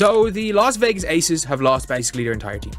So the Las Vegas Aces have lost basically their entire team.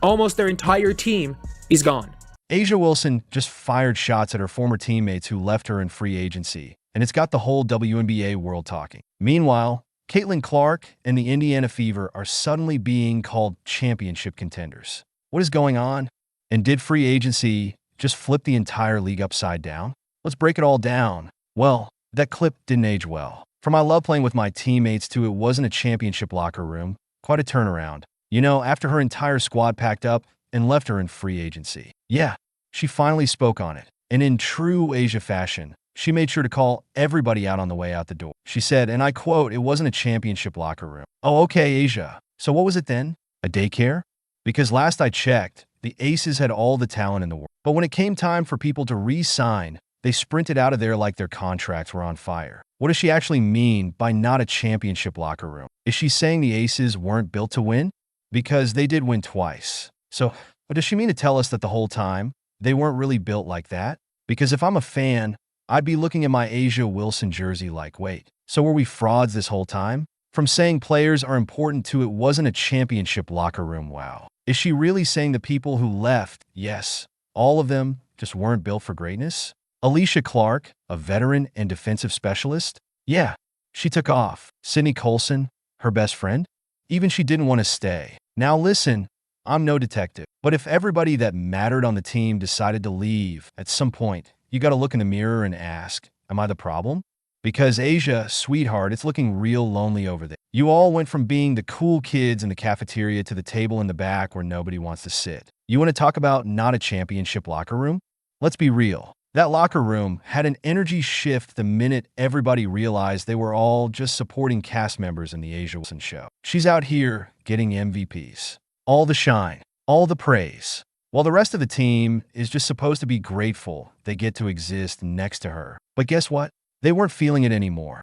Almost their entire team is gone. A'ja Wilson just fired shots at her former teammates who left her in free agency, and it's got the whole WNBA world talking. Meanwhile, Caitlin Clark and the Indiana Fever are suddenly being called championship contenders. What is going on? And did free agency just flip the entire league upside down? Let's break it all down. Well, that clip didn't age well. From I love playing with my teammates to it wasn't a championship locker room, quite a turnaround. You know, after her entire squad packed up and left her in free agency. Yeah, she finally spoke on it. And in true A'ja fashion, she made sure to call everybody out on the way out the door. She said, and I quote, "It wasn't a championship locker room." Oh, okay, A'ja. So what was it then? A daycare? Because last I checked, the Aces had all the talent in the world. But when it came time for people to re-sign, they sprinted out of there like their contracts were on fire. What does she actually mean by not a championship locker room? Is she saying the Aces weren't built to win? Because they did win twice. So, but does she mean to tell us that the whole time, they weren't really built like that? Because if I'm a fan, I'd be looking at my A'ja Wilson jersey like, wait, so were we frauds this whole time? From saying players are important to it wasn't a championship locker room, wow. Is she really saying the people who left, yes, all of them just weren't built for greatness? Alicia Clark, a veteran and defensive specialist? Yeah, she took off. Sydney Colson, her best friend? Even she didn't want to stay. Now listen, I'm no detective, but if everybody that mattered on the team decided to leave at some point, you got to look in the mirror and ask, am I the problem? Because A'ja, sweetheart, it's looking real lonely over there. You all went from being the cool kids in the cafeteria to the table in the back where nobody wants to sit. You want to talk about not a championship locker room? Let's be real. That locker room had an energy shift the minute everybody realized they were all just supporting cast members in the A'ja Wilson show. She's out here getting MVPs. All the shine, all the praise, while the rest of the team is just supposed to be grateful they get to exist next to her. But guess what? They weren't feeling it anymore.